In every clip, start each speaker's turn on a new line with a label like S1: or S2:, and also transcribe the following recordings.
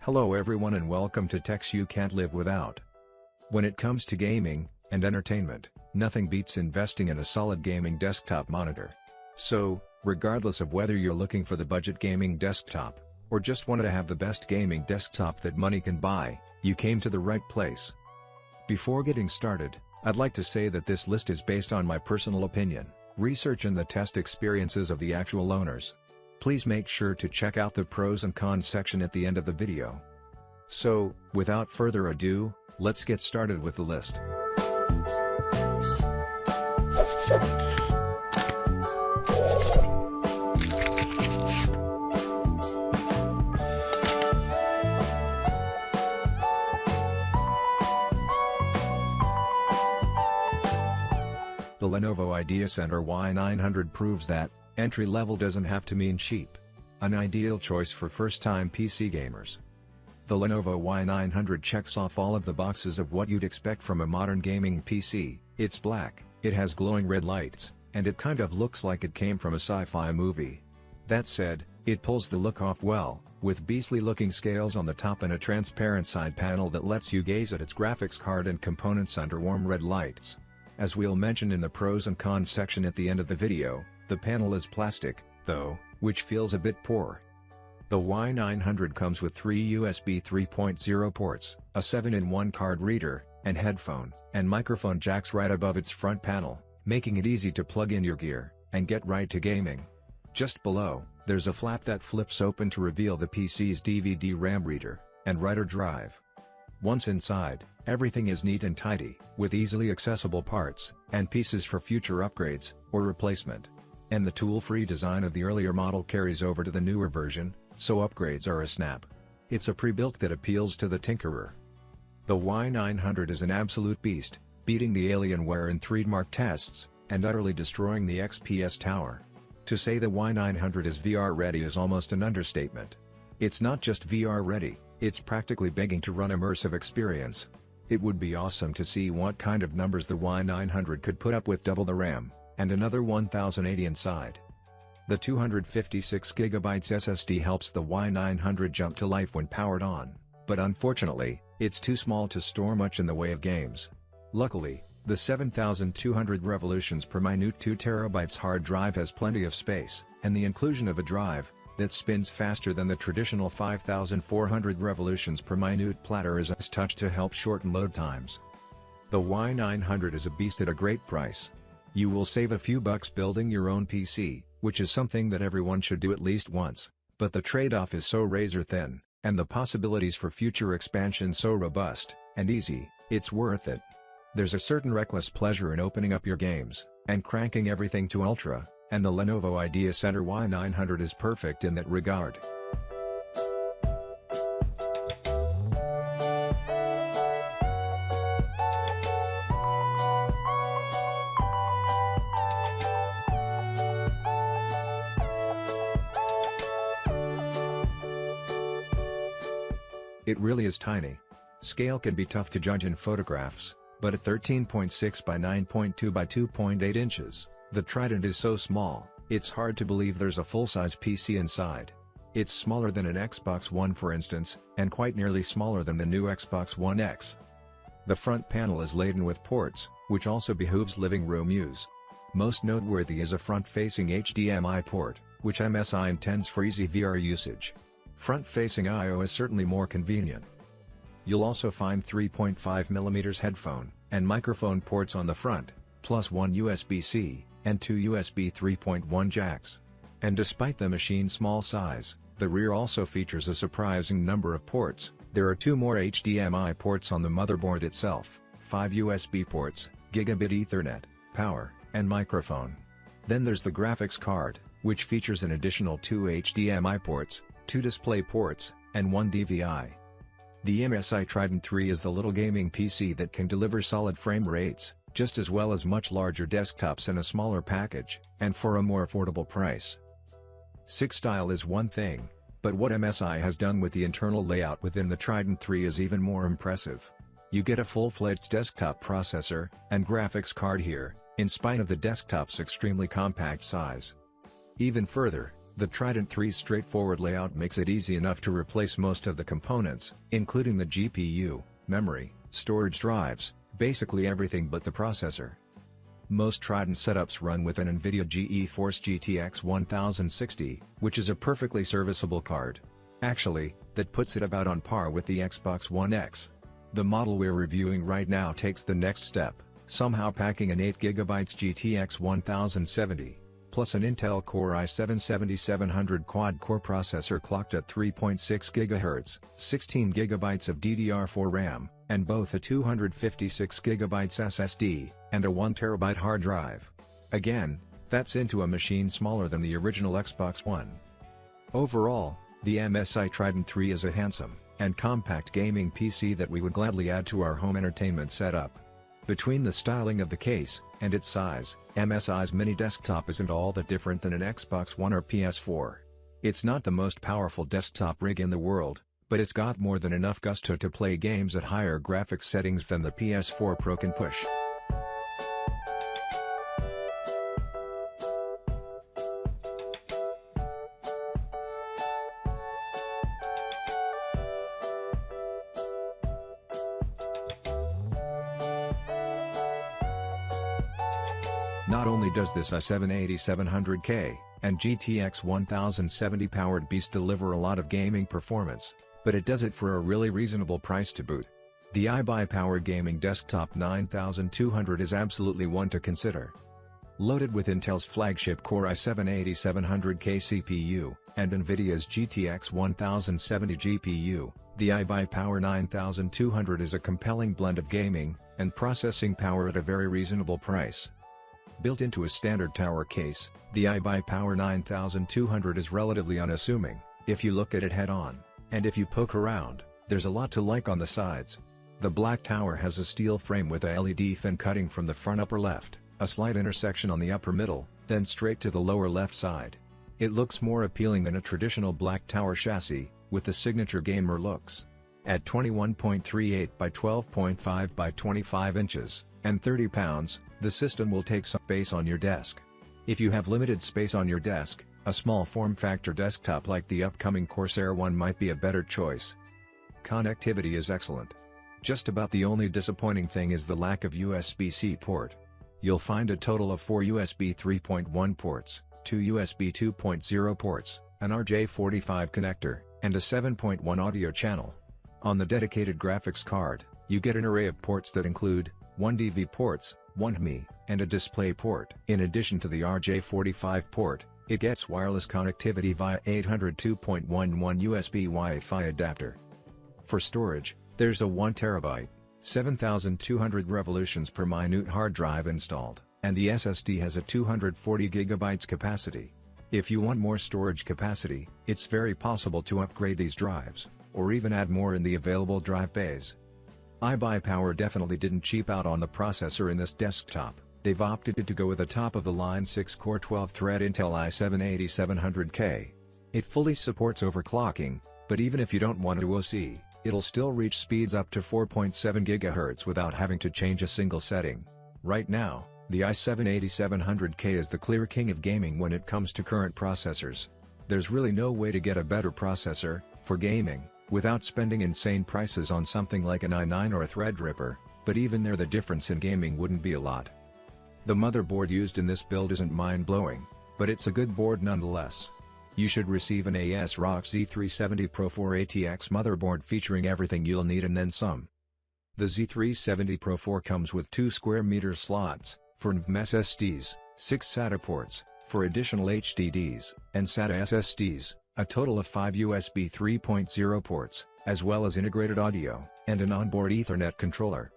S1: Hello everyone and welcome to Techs You Can't Live Without. When it comes to gaming and entertainment, nothing beats investing in a solid gaming desktop monitor. So, regardless of whether you're looking for the budget gaming desktop, or just wanted to have the best gaming desktop that money can buy, you came to the right place. Before getting started, I'd like to say that this list is based on my personal opinion, research and the test experiences of the actual owners. Please make sure to check out the pros and cons section at the end of the video. So, without further ado, let's get started with the list. The Lenovo Ideacentre Y900 proves that entry-level doesn't have to mean cheap. An ideal choice for first-time PC gamers. The Lenovo Y900 checks off all of the boxes of what you'd expect from a modern gaming PC. It's black, it has glowing red lights, and it kind of looks like it came from a sci-fi movie. That said, it pulls the look off well, with beastly-looking scales on the top and a transparent side panel that lets you gaze at its graphics card and components under warm red lights. As we'll mention in the pros and cons section at the end of the video, the panel is plastic, though, which feels a bit poor. The Y900 comes with 3 USB 3.0 ports, a 7-in-1 card reader, and headphone and microphone jacks right above its front panel, making it easy to plug in your gear and get right to gaming. Just below, there's a flap that flips open to reveal the PC's DVD RAM reader and writer drive. Once inside, everything is neat and tidy, with easily accessible parts and pieces for future upgrades or replacement. And the tool-free design of the earlier model carries over to the newer version, so upgrades are a snap. It's a pre-built that appeals to the tinkerer. The Y900 is an absolute beast, beating the Alienware in trademark tests, and utterly destroying the XPS tower. To say the Y900 is VR ready is almost an understatement. It's not just VR ready, it's practically begging to run immersive experience. It would be awesome to see what kind of numbers the Y900 could put up with double the RAM, and another 1080 inside. The 256GB SSD helps the Y900 jump to life when powered on, but unfortunately, it's too small to store much in the way of games. Luckily, the 7200 revolutions per minute 2TB hard drive has plenty of space, and the inclusion of a drive that spins faster than the traditional 5400 revolutions per minute platter is a touch to help shorten load times. The Y900 is a beast at a great price. You will save a few bucks building your own PC, which is something that everyone should do at least once, but the trade-off is so razor-thin, and the possibilities for future expansion so robust and easy, it's worth it. There's a certain reckless pleasure in opening up your games and cranking everything to ultra, and the Lenovo Ideacentre Y900 is perfect in that regard. It really is tiny. Scale can be tough to judge in photographs, but at 13.6 by 9.2 by 2.8 inches, the Trident is so small, it's hard to believe there's a full-size PC inside. It's smaller than an Xbox One for instance, and quite nearly smaller than the new Xbox One X. The front panel is laden with ports, which also behooves living room use. Most noteworthy is a front-facing HDMI port, which MSI intends for easy VR usage. Front-facing I/O is certainly more convenient. You'll also find 3.5mm headphone and microphone ports on the front, plus one USB-C and two USB 3.1 jacks. And despite the machine's small size, the rear also features a surprising number of ports. There are 2 more HDMI ports on the motherboard itself, 5 USB ports, gigabit Ethernet, power, and microphone. Then there's the graphics card, which features an additional 2 HDMI ports, 2 display ports, and 1 DVI. The MSI Trident 3 is the little gaming PC that can deliver solid frame rates, just as well as much larger desktops in a smaller package, and for a more affordable price. 6 style is one thing, but what MSI has done with the internal layout within the Trident 3 is even more impressive. You get a full-fledged desktop processor and graphics card here, in spite of the desktop's extremely compact size. Even further, The Trident 3's straightforward layout makes it easy enough to replace most of the components, including the GPU, memory, storage drives, basically everything but the processor. Most Trident setups run with an NVIDIA GeForce GTX 1060, which is a perfectly serviceable card. Actually, that puts it about on par with the Xbox One X. The model we're reviewing right now takes the next step, somehow packing an 8GB GTX 1070, plus an Intel Core i7 7700 quad-core processor clocked at 3.6 GHz, 16GB of DDR4 RAM, and both a 256GB SSD, and a 1TB hard drive. Again, that's into a machine smaller than the original Xbox One. Overall, the MSI Trident 3 is a handsome and compact gaming PC that we would gladly add to our home entertainment setup. Between the styling of the case and its size, MSI's mini desktop isn't all that different than an Xbox One or PS4. It's not the most powerful desktop rig in the world, but it's got more than enough gusto to play games at higher graphics settings than the PS4 Pro can push. Not only does this i7-8700K and GTX 1070 powered beast deliver a lot of gaming performance, but it does it for a really reasonable price to boot. The iBUYPOWER Gaming Desktop 9200 is absolutely one to consider. Loaded with Intel's flagship Core i7-8700K CPU, and NVIDIA's GTX 1070 GPU, the iBUYPOWER 9200 is a compelling blend of gaming and processing power at a very reasonable price. Built into a standard tower case, the iBUYPOWER 9200 is relatively unassuming, if you look at it head-on, and if you poke around, there's a lot to like on the sides. The black tower has a steel frame with a LED fin cutting from the front upper left, a slight intersection on the upper middle, then straight to the lower left side. It looks more appealing than a traditional black tower chassis, with the signature gamer looks. At 21.38 by 12.5 by 25 inches, and 30 pounds, the system will take some space on your desk. If you have limited space on your desk, a small form-factor desktop like the upcoming Corsair one might be a better choice. Connectivity is excellent. Just about the only disappointing thing is the lack of USB-C port. You'll find a total of 4 USB 3.1 ports, 2 USB 2.0 ports, an RJ45 connector, and a 7.1 audio channel. On the dedicated graphics card, you get an array of ports that include 1 DV ports, 1 HMI, and a display port. In addition to the RJ45 port, it gets wireless connectivity via 802.11 USB Wi-Fi adapter. For storage, there's a 1TB, 7200 revolutions per minute hard drive installed, and the SSD has a 240 GB capacity. If you want more storage capacity, it's very possible to upgrade these drives, or even add more in the available drive bays. iBUYPOWER definitely didn't cheap out on the processor in this desktop. They've opted to go with a top-of-the-line 6-core 12-thread Intel i7-8700K. It fully supports overclocking, but even if you don't want to OC, it'll still reach speeds up to 4.7 GHz without having to change a single setting. Right now, the i7-8700K is the clear king of gaming when it comes to current processors. There's really no way to get a better processor, for gaming, without spending insane prices on something like an i9 or a Threadripper, but even there the difference in gaming wouldn't be a lot. The motherboard used in this build isn't mind-blowing, but it's a good board nonetheless. You should receive an ASRock Z370 Pro 4 ATX motherboard featuring everything you'll need and then some. The Z370 Pro 4 comes with 2 square meter slots, for NVMe SSDs, 6 SATA ports, for additional HDDs, and SATA SSDs, a total of 5 USB 3.0 ports, as well as integrated audio, and an onboard Ethernet controller.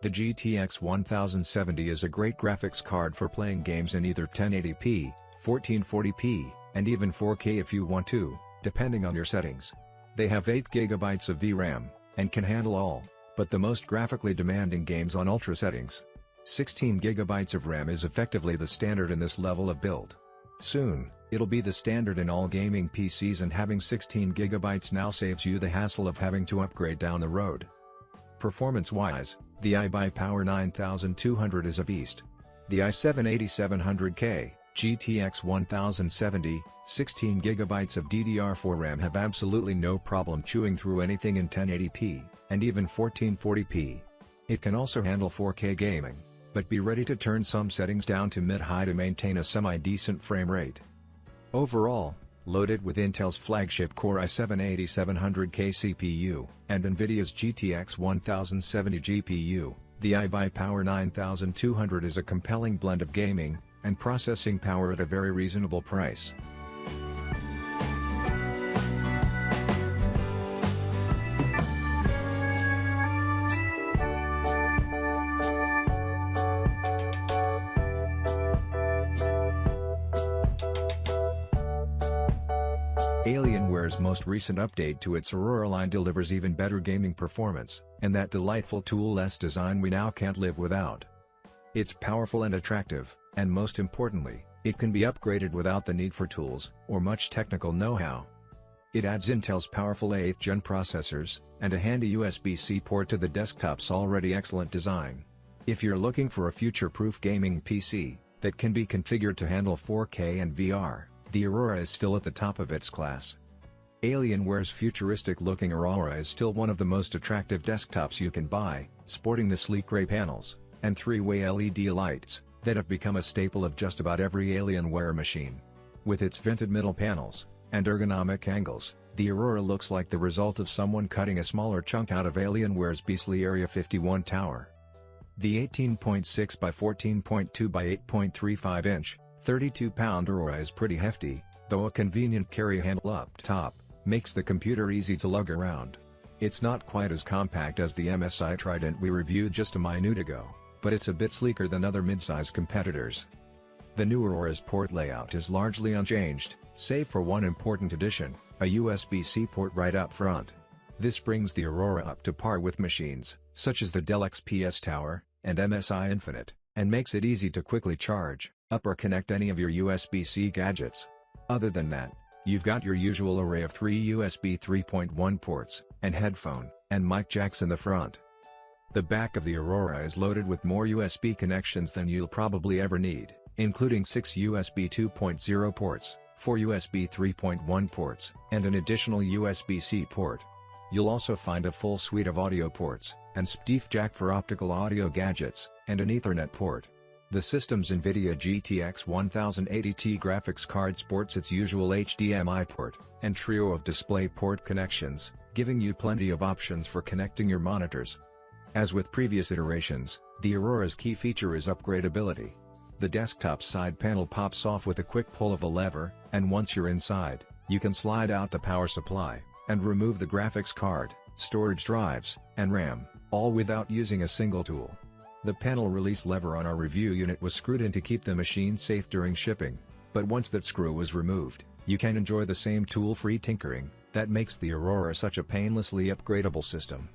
S1: The GTX 1070 is a great graphics card for playing games in either 1080p, 1440p, and even 4K if you want to, depending on your settings. They have 8 GB of VRAM, and can handle all, but the most graphically demanding games on ultra settings. 16 GB of RAM is effectively the standard in this level of build. Soon, it'll be the standard in all gaming PCs, and having 16 GB now saves you the hassle of having to upgrade down the road. Performance-wise, the iBUYPOWER 9200 is a beast. The i7-8700K, GTX 1070, 16GB of DDR4 RAM have absolutely no problem chewing through anything in 1080p, and even 1440p. It can also handle 4K gaming, but be ready to turn some settings down to mid-high to maintain a semi-decent frame rate. Overall, loaded with Intel's flagship Core i7-8700K CPU, and Nvidia's GTX 1070 GPU, the iBUYPOWER 9200 is a compelling blend of gaming and processing power at a very reasonable price. Alienware's most recent update to its Aurora line delivers even better gaming performance, and that delightful tool-less design we now can't live without. It's powerful and attractive, and most importantly, it can be upgraded without the need for tools or much technical know-how. It adds Intel's powerful 8th gen processors, and a handy USB-C port to the desktop's already excellent design. If you're looking for a future-proof gaming PC that can be configured to handle 4K and VR, the Aurora is still at the top of its class. Alienware's futuristic-looking Aurora is still one of the most attractive desktops you can buy, sporting the sleek gray panels and 3-way LED lights that have become a staple of just about every Alienware machine. With its vented middle panels and ergonomic angles, the Aurora looks like the result of someone cutting a smaller chunk out of Alienware's beastly Area 51 tower. The 18.6 by 14.2 by 8.35 inch, 32-pound Aurora is pretty hefty, though a convenient carry handle up top makes the computer easy to lug around. It's not quite as compact as the MSI Trident we reviewed just a minute ago, but it's a bit sleeker than other mid-size competitors. The new Aurora's port layout is largely unchanged, save for one important addition, a USB-C port right out front. This brings the Aurora up to par with machines, such as the Dell XPS Tower and MSI Infinite, and makes it easy to quickly charge up or connect any of your USB-C gadgets. Other than that, you've got your usual array of 3 USB 3.1 ports, and headphone and mic jacks in the front. The back of the Aurora is loaded with more USB connections than you'll probably ever need, including 6 USB 2.0 ports, 4 USB 3.1 ports, and an additional USB-C port. You'll also find a full suite of audio ports, and SPDIF jack for optical audio gadgets, and an Ethernet port. The system's NVIDIA GTX 1080 graphics card sports its usual HDMI port, and trio of DisplayPort connections, giving you plenty of options for connecting your monitors. As with previous iterations, the Aurora's key feature is upgradability. The desktop side panel pops off with a quick pull of a lever, and once you're inside, you can slide out the power supply, and remove the graphics card, storage drives, and RAM, all without using a single tool. The panel release lever on our review unit was screwed in to keep the machine safe during shipping, but once that screw was removed, you can enjoy the same tool-free tinkering that makes the Aurora such a painlessly upgradable system.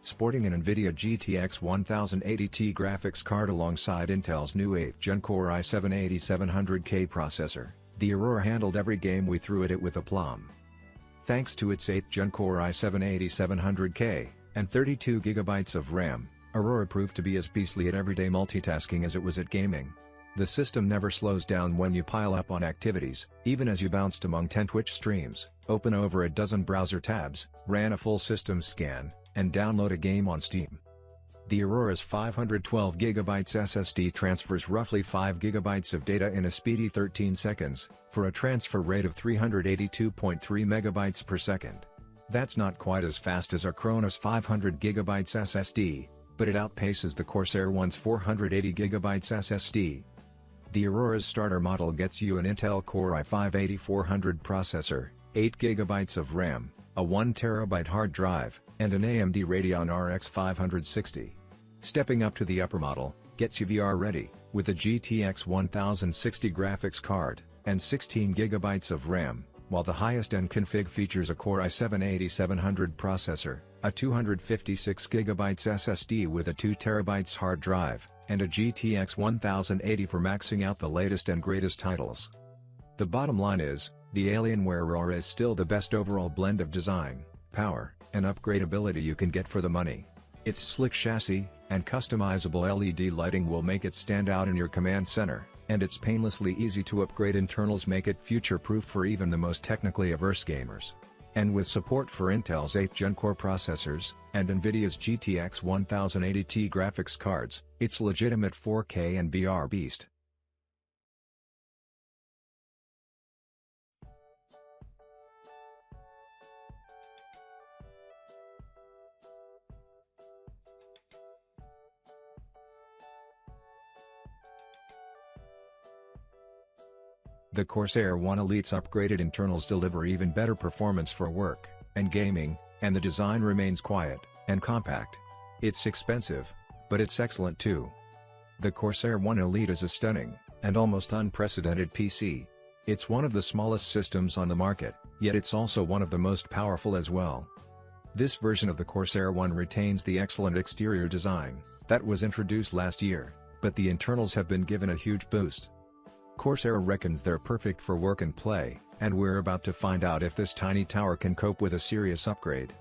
S1: Sporting an NVIDIA GTX 1080 graphics card alongside Intel's new 8th gen Core i7-8700K processor, the Aurora handled every game we threw at it with aplomb. Thanks to its 8th gen Core i7-8700K, and 32GB of RAM, Aurora proved to be as beastly at everyday multitasking as it was at gaming. The system never slows down when you pile up on activities, even as you bounced among 10 Twitch streams, open over a dozen browser tabs, ran a full system scan, and download a game on Steam. The Aurora's 512GB SSD transfers roughly 5GB of data in a speedy 13 seconds, for a transfer rate of 382.3 MB per second. That's not quite as fast as our Chronos 500GB SSD, but it outpaces the Corsair One's 480GB SSD. The Aurora's starter model gets you an Intel Core i5-8400 processor, 8GB of RAM, a 1TB hard drive, and an AMD Radeon RX 560. Stepping up to the upper model, gets you VR ready, with a GTX 1060 graphics card, and 16GB of RAM, while the highest-end config features a Core i7-8700 processor, a 256GB SSD with a 2TB hard drive, and a GTX 1080 for maxing out the latest and greatest titles. The bottom line is, the Alienware Aurora is still the best overall blend of design, power, and upgradability you can get for the money. Its slick chassis and customizable LED lighting will make it stand out in your command center, and its painlessly easy to upgrade internals make it future-proof for even the most technically averse gamers. And with support for Intel's 8th Gen core processors, and Nvidia's GTX 1080 Ti graphics cards, it's legitimate 4K and VR beast. The Corsair One Elite's upgraded internals deliver even better performance for work and gaming, and the design remains quiet and compact. It's expensive, but it's excellent too. The Corsair One Elite is a stunning and almost unprecedented PC. It's one of the smallest systems on the market, yet it's also one of the most powerful as well. This version of the Corsair One retains the excellent exterior design that was introduced last year, but the internals have been given a huge boost. Corsair reckons they're perfect for work and play, and we're about to find out if this tiny tower can cope with a serious upgrade.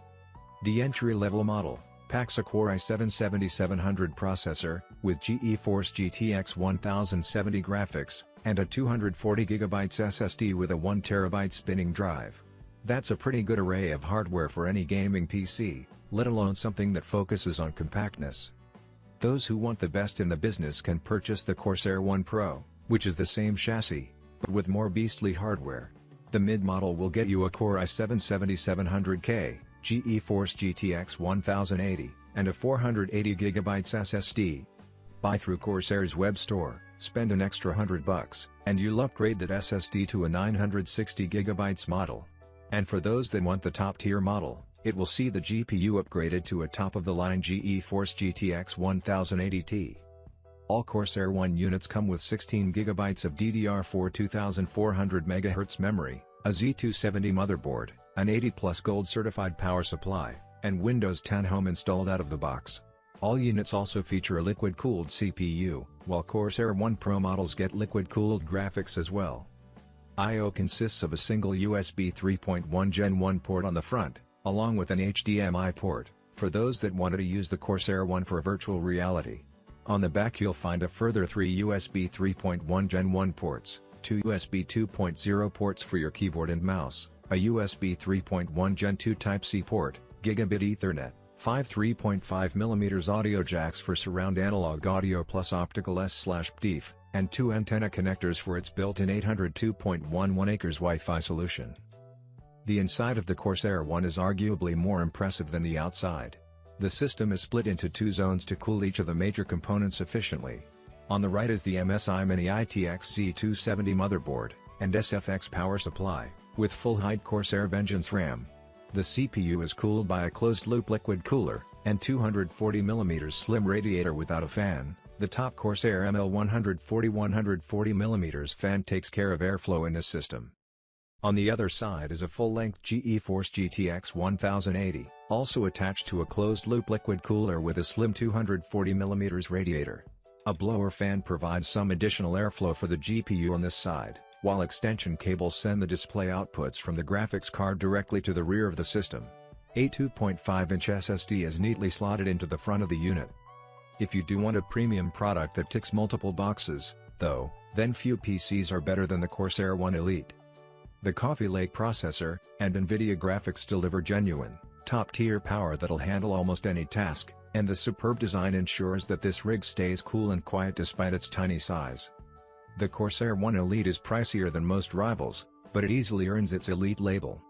S1: The entry-level model packs a Core i7-7700 processor, with GeForce GTX 1070 graphics, and a 240GB SSD with a 1TB spinning drive. That's a pretty good array of hardware for any gaming PC, let alone something that focuses on compactness. Those who want the best in the business can purchase the Corsair One Pro, which is the same chassis, but with more beastly hardware. The mid-model will get you a Core i7-7700K, GeForce GTX 1080, and a 480GB SSD. Buy through Corsair's web store, spend an extra $100, and you'll upgrade that SSD to a 960GB model. And for those that want the top-tier model, it will see the GPU upgraded to a top-of-the-line GeForce GTX 1080Ti. All Corsair One units come with 16GB of DDR4 2400MHz memory, a Z270 motherboard, an 80+ Gold certified power supply, and Windows 10 Home installed out of the box. All units also feature a liquid-cooled CPU, while Corsair One Pro models get liquid-cooled graphics as well. I/O consists of a single USB 3.1 Gen 1 port on the front, along with an HDMI port, for those that wanted to use the Corsair One for virtual reality. On the back you'll find a further 3 USB 3.1 Gen 1 ports, 2 USB 2.0 ports for your keyboard and mouse, a USB 3.1 Gen 2 Type-C port, Gigabit Ethernet, 5 3.5mm audio jacks for surround analog audio plus optical S/PDIF, and 2 antenna connectors for its built-in 802.11 acres Wi-Fi solution. The inside of the Corsair One is arguably more impressive than the outside. The system is split into 2 zones to cool each of the major components efficiently. On the right is the MSI Mini ITX Z270 motherboard, and SFX power supply, with full-height Corsair Vengeance RAM. The CPU is cooled by a closed-loop liquid cooler, and 240mm slim radiator without a fan. The top Corsair ML140-140mm fan takes care of airflow in this system. On the other side is a full-length GeForce GTX 1080, also attached to a closed-loop liquid cooler with a slim 240mm radiator. A blower fan provides some additional airflow for the GPU on this side, while extension cables send the display outputs from the graphics card directly to the rear of the system. A 2.5-inch SSD is neatly slotted into the front of the unit. If you do want a premium product that ticks multiple boxes, though, then few PCs are better than the Corsair One Elite. The Coffee Lake processor and Nvidia graphics deliver genuine, top-tier power that'll handle almost any task, and the superb design ensures that this rig stays cool and quiet despite its tiny size. The Corsair One Elite is pricier than most rivals, but it easily earns its Elite label.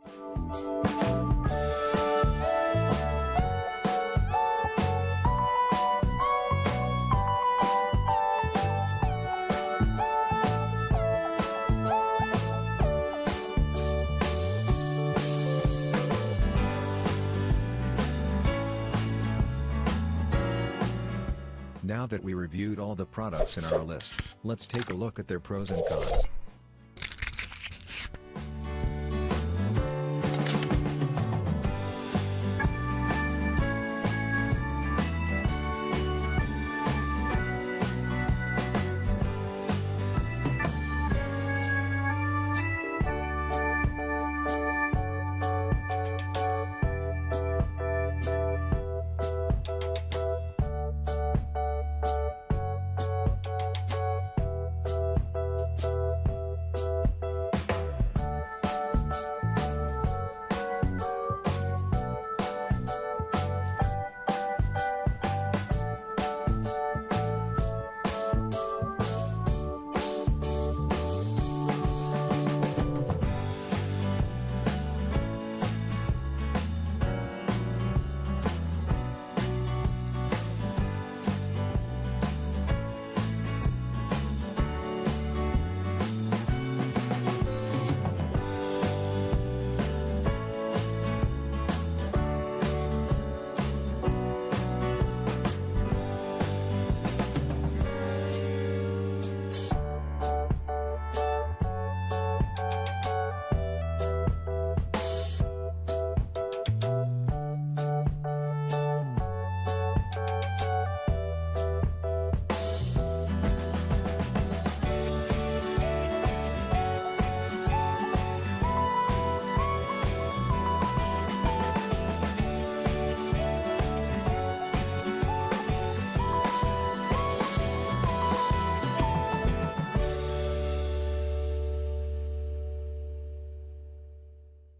S1: Now that we reviewed all the products in our list, let's take a look at their pros and cons.